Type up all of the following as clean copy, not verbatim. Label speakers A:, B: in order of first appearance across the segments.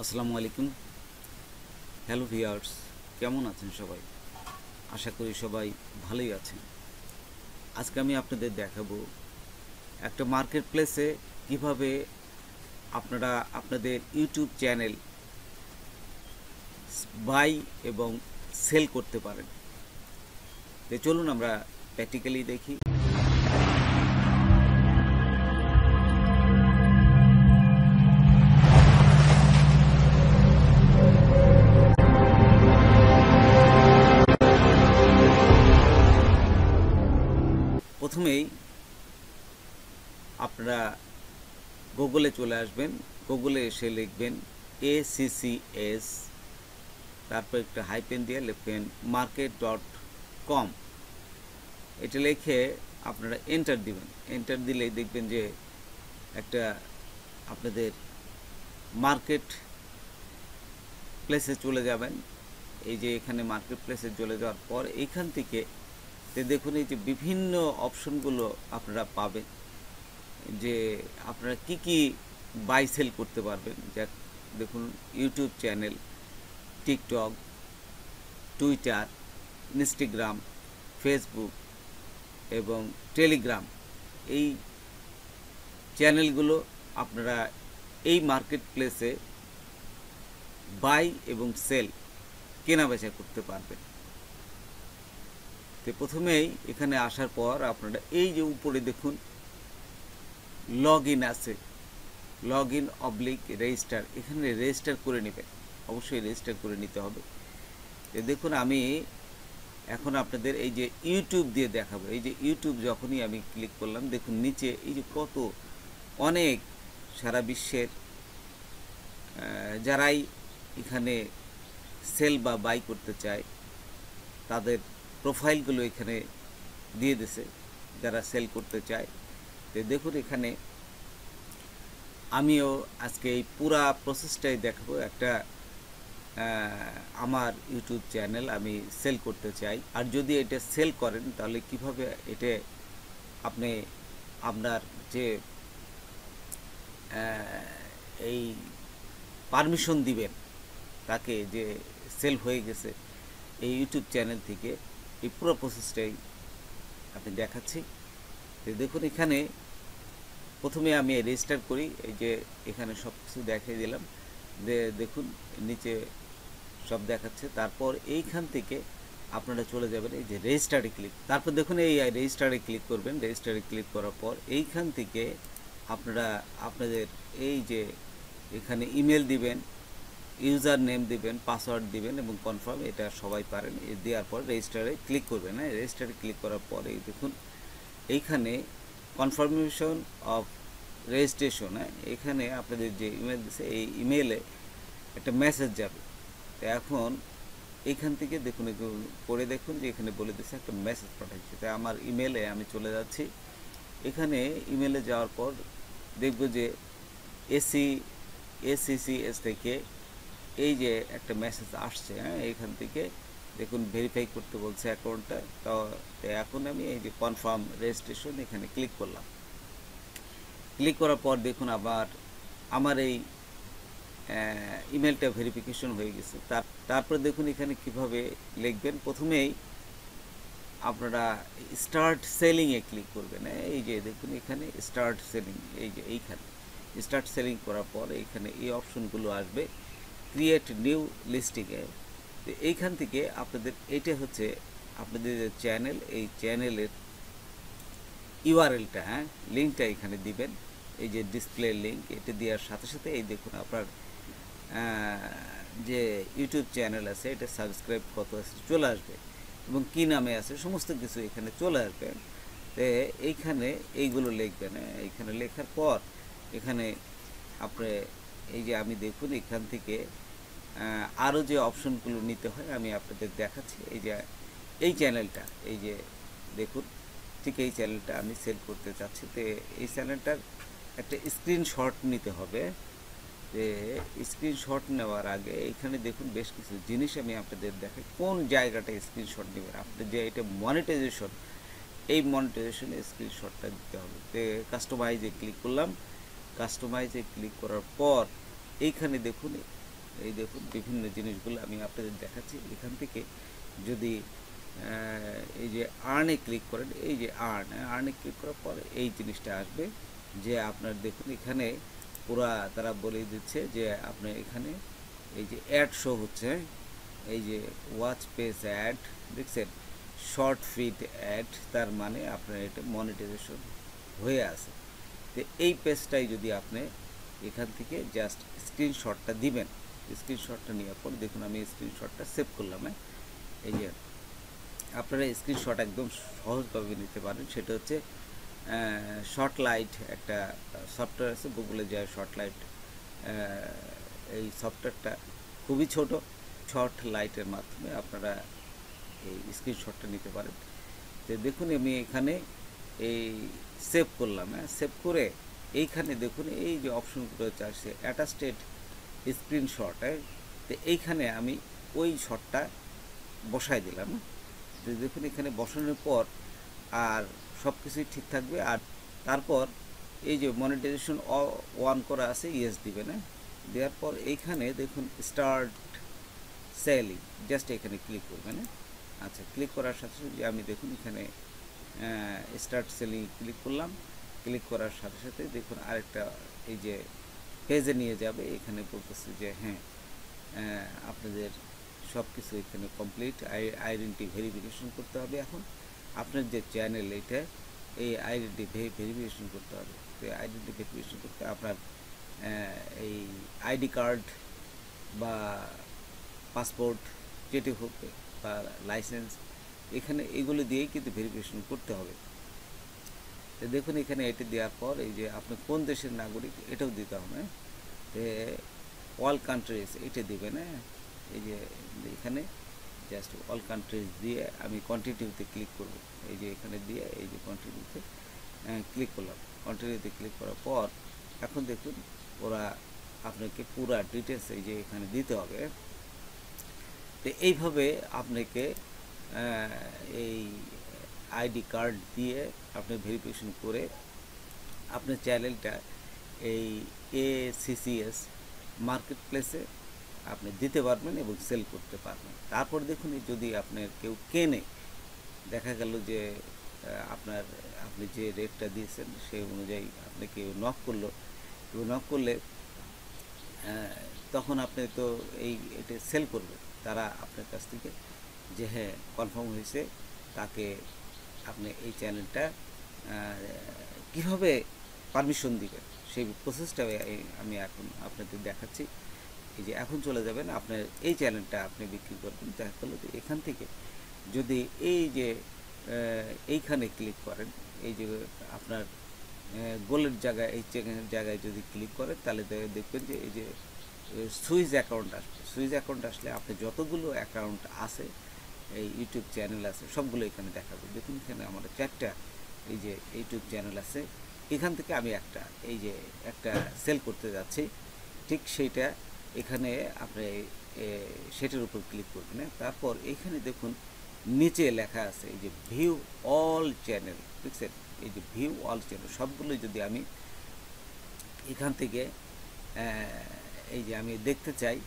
A: আসসালামু আলাইকুম। Hello viewers, কেমন আছেন সবাই? আশা করি সবাই ভালোই আছেন। আজকে আমি আপনাদের দেখাবো একটা মার্কেট প্লেসে কীভাবে আপনারা আপনাদের ইউটিউব চ্যানেল বাই এবং সেল করতে পারেন। তো চলুন আমরা প্র্যাকটিক্যালি দেখি। প্রথমেই আপনারা গুগলে চলে আসবেন। গুগলে এসে লিখবেন ACCS, তারপর একটা হাইপেন দিয়ে লিখবেন market.com। এটা লিখে আপনারা এন্টার দিবেন। এন্টার দিলেই দেখবেন যে একটা আপনাদের মার্কেট প্লেসে চলে যাবেন। এই যে এখানে মার্কেট প্লেসে চলে যাওয়ার পর এইখান থেকে দেখুন এই যে বিভিন্ন অপশনগুলো আপনারা পাবেন, যে আপনারা কি কি বাই সেল করতে পারবেন। যা দেখুন YouTube channel, TikTok, Twitter, Instagram, Facebook এবং টেলিগ্রাম, এই চ্যানেলগুলো আপনারা এই মার্কেট প্লেসে বাই এবং সেল কেনা বেচা করতে পারবেন। তো প্রথমেই এখানে আসার পর আপনারা এই যে উপরে দেখুন লগ ইন আছে, লগ ইন রেজিস্টার, এখানে রেজিস্টার করে নেবেন। অবশ্যই রেজিস্টার করে নিতে হবে। তো দেখুন আমি এখন আপনাদের এই যে ইউটিউব দিয়ে দেখাবো। এই যে ইউটিউব যখনই আমি ক্লিক করলাম, দেখুন নিচে এই যে কত অনেক সারা বিশ্বের যারাই এখানে সেল বা বাই করতে চায় তাদের প্রোফাইলগুলো এখানে দিয়ে দিছে, যারা সেল করতে চায়। তো দেখুন এখানে আমিও আজকে এই পুরা প্রসেসটাই দেখাবো। একটা আমার ইউটিউব চ্যানেল আমি সেল করতে চাই, আর যদি এটা সেল করেন তাহলে কিভাবে এটা আপনি আপনার যে এই পারমিশন দিবেন তাকে যে সেল হয়ে গেছে এই ইউটিউব চ্যানেল থেকে, এই পুরো প্রসেসটাই আপনি দেখাচ্ছি। তো দেখুন এখানে প্রথমে আমি রেজিস্টার করি। এই যে এখানে সব কিছু দেখিয়ে দিলাম, যে দেখুন নিচে সব দেখাচ্ছে। তারপর এইখান থেকে আপনারা চলে যাবেন এই যে রেজিস্টারে ক্লিক, তারপর দেখুন এই রেজিস্টারে ক্লিক করবেন। রেজিস্টারে ক্লিক করার পর এইখান থেকে আপনারা আপনাদের এই যে এখানে ইমেল দিবেন, ইউজার নেম দিবেন, পাসওয়ার্ড দিবেন এবং কনফার্ম, এটা সবাই পারেন। দেওয়ার পর রেজিস্টারে ক্লিক করবেন। হ্যাঁ, রেজিস্টারে ক্লিক করার পর এই দেখুন এইখানে কনফার্মেশন অফ রেজিস্ট্রেশন, হ্যাঁ, এখানে আপনাদের যে ইমেল দিচ্ছে এই ইমেলে একটা মেসেজ যাবে। তো এখন এইখান থেকে দেখুন পরে দেখুন যে এখানে বলে দিচ্ছে একটা মেসেজ পাঠাচ্ছে। তাই আমার ইমেলে আমি চলে যাচ্ছি। এখানে ইমেলে যাওয়ার পর দেখব যে ACCS থেকে এই যে একটা মেসেজ আসছে। হ্যাঁ, এইখান থেকে দেখুন ভেরিফাই করতে বলছে অ্যাকাউন্টটা। তো এখন আমি এই যে কনফার্ম রেজিস্ট্রেশন এখানে ক্লিক করলাম। ক্লিক করার পর দেখুন আমার এই ইমেলটা ভেরিফিকেশন হয়ে গেছে। তারপর দেখুন এখানে কিভাবে লিখবেন। প্রথমেই আপনারা স্টার্ট সেলিংয়ে ক্লিক করবেন। এই যে দেখুন এখানে স্টার্ট সেলিং, এই যে এইখানে স্টার্ট সেলিং করার পর এইখানে এই অপশনগুলো আসবে, ক্রিয়েট নিউ লিস্টিংয়ে। তো এইখান থেকে আপনাদের এইটা হচ্ছে আপনাদের যে চ্যানেল, এই চ্যানেলের ইউআরএলটা, হ্যাঁ, লিঙ্কটা এখানে দিবেন। এই যে ডিসপ্লে লিঙ্ক, এটা দেওয়ার সাথে সাথে এই দেখুন আপনার যে ইউটিউব চ্যানেল আছে এটা সাবস্ক্রাইব কত আছে চলে আসবে এবং কী নামে আছে সমস্ত কিছু এখানে চলে আসবে। তো এইখানে এইগুলো লিখবেন। এইখানে লেখার পর এখানে আপনি এই যে আমি দেখুন এখান থেকে আরও যে অপশনগুলো নিতে হয় আমি আপনাদের দেখাচ্ছি। এই যে এই চ্যানেলটা, এই যে দেখুন ঠিক এই চ্যানেলটা আমি সেল করতে চাচ্ছি। তো এই চ্যানেলটার একটা স্ক্রিনশট নিতে হবে। যে স্ক্রিনশট নেওয়ার আগে এখানে দেখুন বেশ কিছু জিনিস আমি আপনাদের দেখাই, কোন জায়গাটা স্ক্রিনশট নেবেন। আপনি যে এটা মনিটাইজেশন, এই মনিটাইজেশনে স্ক্রিনশটটা দিতে হবে। তো কাস্টমাইজে ক্লিক করলাম। কাস্টমাইজে ক্লিক করার পর এইখানে দেখুন এই দেখুন বিভিন্ন জিনিসগুলো আমি আপনাদের দেখাচ্ছি। এখান থেকে যদি এই যে আর্নে ক্লিক করেন, এই যে আর্নে ক্লিক করার পর এই জিনিসটা আসবে যে আপনার দেখুন এখানে পুরা তারা বলে দিচ্ছে যে আপনার এখানে এই যে অ্যাড শো হচ্ছে, এই যে ওয়াচ পেজ অ্যাড দেখছেন, শর্ট ফিড অ্যাড, তার মানে আপনার এটা মনিটাইজেশন হয়ে আছে। তো এই পেজটাই যদি আপনি এখান থেকে জাস্ট স্ক্রিনশটটা দিবেন, স্ক্রিনশটটা নেওয়ার পর দেখুন আমি স্ক্রিনশটটা সেভ করলাম। এই যে আপনারা স্ক্রিনশট একদম সহজভাবে নিতে পারেন, সেটা হচ্ছে শর্ট লাইট একটা সফটওয়্যার আছে, গুগলে যায় শর্ট লাইট, এই সফটওয়্যারটা খুবই ছোট, শর্ট লাইটের মাধ্যমে আপনারা এই স্ক্রিনশটটা নিতে পারেন। তো দেখুন আমি এখানে এই সেভ করলাম, সেভ করে এইখানে দেখুন এই যে অপশনগুলো আসছে অ্যাটাস্টেড স্ক্রিনশট, তো এইখানে আমি ওই শটটা বসাই দিলাম। দেখুন এখানে বসানোর পর আর সব কিছুই ঠিক থাকবে। আর তারপর এই যে মনিটাইজেশন অন করা আছে, ইয়েস দিবেন, দেওয়ার পর এইখানে দেখুন স্টার্ট সেলিং, জাস্ট এখানে ক্লিক করবেন। আচ্ছা, ক্লিক করার সাথে সাথে আমি দেখুন এখানে স্টার্ট সেলিং ক্লিক করলাম, ক্লিক করার সাথে সাথে দেখুন আরেকটা এই যে পেজে নিয়ে যাবে। এখানে বলতেছে যে হ্যাঁ আপনাদের সব কিছু এখানে কমপ্লিট, আইডেন্টি ভেরিফিকেশন করতে হবে। এখন আপনার যে চ্যানেল এইটা, এই আইডেন্টি ভেরিফিকেশন করতে হবে। তো আইডেন্টি ভেরিফিকেশন করতে আপনার এই আইডি কার্ড বা পাসপোর্ট যেটি হোক বা লাইসেন্স, এখানে এগুলো দিয়েই কিন্তু ভেরিফিকেশন করতে হবে। তো দেখুন এখানে এটি দেওয়ার পর এই যে আপনি কোন দেশের নাগরিক এটাও দিতে হবে, অল কান্ট্রিজ এটা দিবেন। এই যে এখানে জাস্ট অল কান্ট্রিজ দিয়ে আমি কন্টিনিউতে ক্লিক করব, এই যে এখানে দিয়ে এই যে কন্টিনিউতে ক্লিক করলাম। কন্টিনিউতে ক্লিক করার পর এখন দেখুন ওরা আপনাকে পুরা ডিটেলস এই যে এখানে দিতে হবে। তো এইভাবে আপনাকে এই আইডি কার্ড দিয়ে আপনি ভেরিফিকেশন করে আপনার চ্যানেলটা এই ACCS মার্কেট প্লেসে আপনি দিতে পারবেন এবং সেল করতে পারবেন। তারপর দেখুন যদি আপনার কেউ কেনে, দেখা গেল যে আপনি যে রেটটা দিয়েছেন সেই অনুযায়ী আপনি কেউ নক করলো, কেউ নক করলে তখন আপনি তো এটা সেল করবে তারা আপনার কাছ থেকে, যে হ্যাঁ কনফার্ম হয়েছে, তাকে আপনি এই চ্যানেলটা কীভাবে পারমিশন দিবেন সেই প্রসেসটা আমি এখন আপনাদের দেখাচ্ছি। এই যে এখন চলে যাবেন, আপনার এই চ্যানেলটা আপনি বিক্রি করবেন। দেখা গেল যে এখান থেকে যদি এই যে এইখানে ক্লিক করেন, এই যে আপনার গোলের জায়গায়, এই জায়গায় যদি ক্লিক করেন তাহলে দেখবেন যে এই যে সুইচ অ্যাকাউন্ট আসবে। সুইচ অ্যাকাউন্ট আসলে আপনি যতগুলো অ্যাকাউন্ট আছে, এই ইউটিউব চ্যানেল আছে, সবগুলো এখানে দেখাবে। দেখুন এখানে আমার 4টা এই যে ইউটিউব চ্যানেল আছে, এখান থেকে আমি একটা সেল করতে যাচ্ছি, ঠিক সেইটা এখানে আপনি সেটার উপর ক্লিক করবেন। তারপর এখানে দেখুন নিচে লেখা আছে এই যে ভিউ অল চ্যানেল, দেখছেন এই যে ভিউ অল চ্যানেল, সবগুলোই যদি আমি এখান থেকে এই যে আমি দেখতে চাই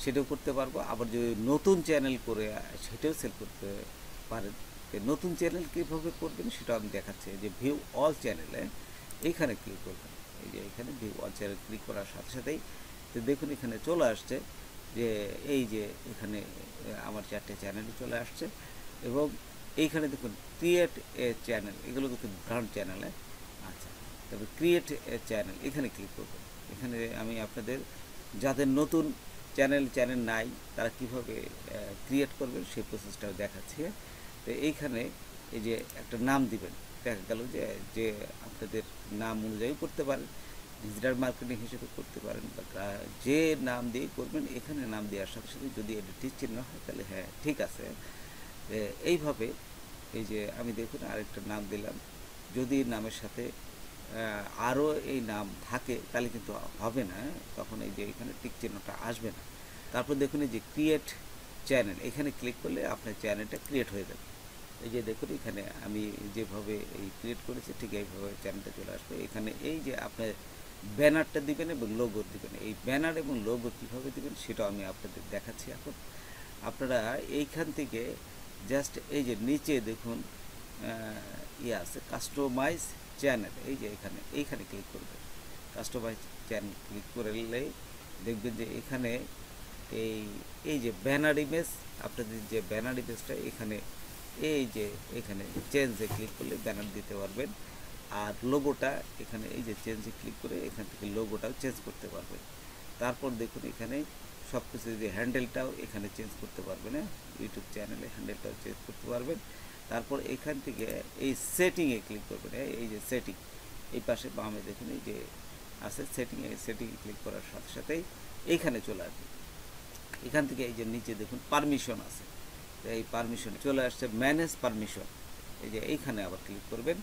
A: সেটাও করতে পারবো। আবার যদি নতুন চ্যানেল করে সেটাও সেল করতে পারেন। নতুন চ্যানেল কীভাবে করবেন সেটাও আমি দেখাচ্ছি। যে ভিউ অল চ্যানেলে এইখানে ক্লিক করবেন, এই যে এখানে ভিউ অল চ্যানেল ক্লিক করার সাথে সাথেই তো দেখুন এখানে চলে আসছে যে এই যে এখানে আমার 4টে চ্যানেল চলে আসছে। এবং এইখানে দেখুন ক্রিয়েট এ চ্যানেল, এগুলো কিন্তু ব্র্যান্ড চ্যানেলে। আচ্ছা, তবে ক্রিয়েট এ চ্যানেল এখানে ক্লিক করবেন। এখানে আমি আপনাদের যাদের নতুন চ্যানেল নাই তারা কিভাবে ক্রিয়েট করবেন সেই প্রসেসটাও দেখাচ্ছি। তো এইখানে এই যে একটা নাম দিবেন, দেখা গেল যে আপনাদের নাম অনুযায়ী করতে পারেন, ডিজিটাল মার্কেটিং হিসেবে করতে পারেন, বা যে নাম দিয়ে করবেন এখানে নাম দেওয়ার সাথে সাথে যদি এটা ঠিক চিহ্ন হয় তাহলে হ্যাঁ ঠিক আছে। এইভাবে এই যে আমি দেখুন আরেকটা নাম দিলাম, যদি নামের সাথে আরও এই নাম থাকে তাহলে কিন্তু হবে না, তখন এই যে এখানে টিক চিহ্নটা আসবে না। তারপর দেখুন এই যে ক্রিয়েট চ্যানেল, এখানে ক্লিক করলে আপনার চ্যানেলটা ক্রিয়েট হয়ে যাবে। এই যে দেখুন এখানে আমি যেভাবে এই ক্রিয়েট করেছি ঠিক এইভাবে চ্যানেলটা চলে আসবে। এখানে এই যে আপনার ব্যানারটা দিবেন এবং লোগো দিবেন। এই ব্যানার এবং লোগো কীভাবে দিবেন সেটাও আমি আপনাদের দেখাচ্ছি এখন। আপনারা এইখান থেকে জাস্ট এই যে নিচে দেখুন আছে কাস্টমাইজ চ্যানেল, এই যে এইখানে ক্লিক করবেন। কাস্টমাইজ চ্যানেল ক্লিক করলে দেখবেন যে এখানে এই যে ব্যানার ইমেজ, আপনাদের যে ব্যানার ইমেজটা এখানে এখানে চেঞ্জে ক্লিক করলে ব্যানার দিতে পারবেন। আর লোগোটা এখানে এই যে চেঞ্জে ক্লিক করে এখান থেকে লোগোটাও চেঞ্জ করতে পারবেন। তারপর দেখুন এখানে সব কিছু যে হ্যান্ডেলটাও এখানে চেঞ্জ করতে পারবেন, ইউটিউব চ্যানেলে হ্যান্ডেলটাও চেঞ্জ করতে পারবেন। তারপর এখান থেকে এই সেটিংয়ে ক্লিক করবেন। এই যে সেটিং, এই পাশে বামে দেখুন এই যে আছে সেটিংয়ে ক্লিক করার সাথে সাথেই এইখানে চলে আসবে। এখান থেকে এই যে নিচে দেখুন পারমিশন আছে, তো এই পারমিশনে চলে আসছে ম্যানেজ পারমিশন। এই যে এইখানে আবার ক্লিক করবেন,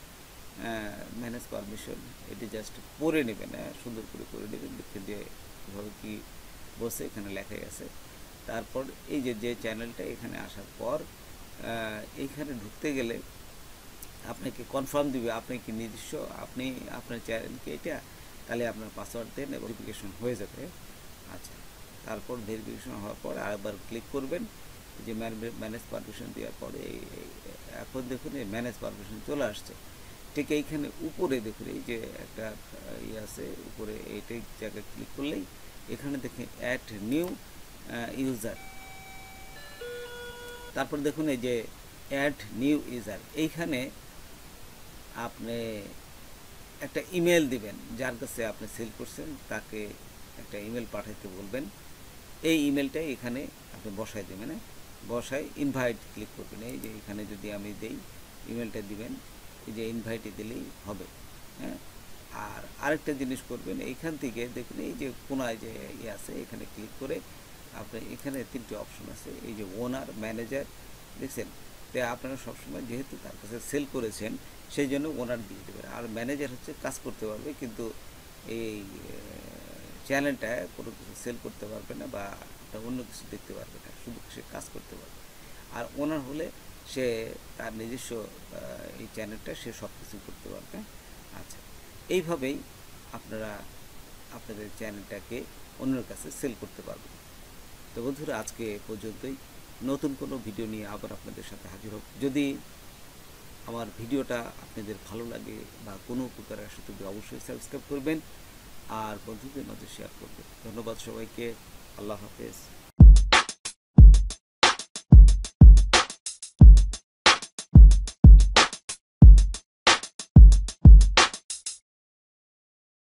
A: ম্যানেজ পারমিশন, এটি জাস্ট পড়ে নেবেন, সুন্দর করে পড়ে নেবেন। দেখেন যে কীভাবে কী বসে এখানে লেখাই আছে। তারপর এই যে চ্যানেলটা এখানে আসার পর এইখানে ঢুকতে গেলে আপনাকে কনফার্ম দিবে আপনি কি নিজস্ব আপনি আপনার চ্যানেলকে এটা, তাহলে আপনার পাসওয়ার্ড দেন এবং ভেরিফিকেশন হয়ে যাবে। আচ্ছা, তারপর ভেরিফিকেশন হওয়ার পর আরেকবার ক্লিক করবেন যে ম্যানেজ পারমিশন দেওয়ার পরে এখন দেখুন এই ম্যানেজ পারমিশন চলে আসছে। ঠিক এইখানে উপরে দেখুন এই যে একটা আছে উপরে, এইটাই জায়গায় ক্লিক করলেই এখানে দেখেন অ্যাড নিউ ইউজার। তারপর দেখুন এই যে অ্যাড নিউ ইউজার, এইখানে আপনি একটা ইমেল দিবেন, যার কাছে আপনি সেল করছেন তাকে একটা ইমেল পাঠাইতে বলবেন। এই ইমেলটাই এখানে আপনি বসাই দেবেন, বসাই ইনভাইট ক্লিক করবেন। এই যে এখানে যদি আমি দেই ইমেলটা দিবেন, এই যে ইনভাইটে দিলেই হবে। হ্যাঁ, আর আরেকটা জিনিস করবেন, এইখান থেকে দেখুন এই যে কোনায় যে আছে এখানে ক্লিক করে আপনি এখানে 3টে অপশন আছে, এই যে ওনার, ম্যানেজার, দেখছেন। তো আপনারা সবসময় যেহেতু তার কাছে সেল করেছেন সেই জন্য ওনার দিয়ে দেবেন। আর ম্যানেজার হচ্ছে কাজ করতে পারবে, কিন্তু এই চ্যানেলটা কোনো কিছু সেল করতে পারবে না বা অন্য কিছু দেখতে পারবে না, শুধু সে কাজ করতে পারবে। আর ওনার হলে সে তার নিজস্ব এই চ্যানেলটা সে সব কিছু করতে পারবে। আচ্ছা, এইভাবেই আপনারা আপনাদের চ্যানেলটাকে অন্যের কাছে সেল করতে পারবেন। তো বন্ধুরা, আজকে পর্যন্তই। নতুন কোনো ভিডিও নিয়ে আবার আপনাদের সাথে হাজির হব। যদি আমার ভিডিওটা আপনাদের ভালো লাগে বা কোনো উপকার আসে তবে অবশ্যই সাবস্ক্রাইব করবেন আর বন্ধুদের মাঝে শেয়ার করবেন। ধন্যবাদ সবাইকে। আল্লাহ হাফেজ।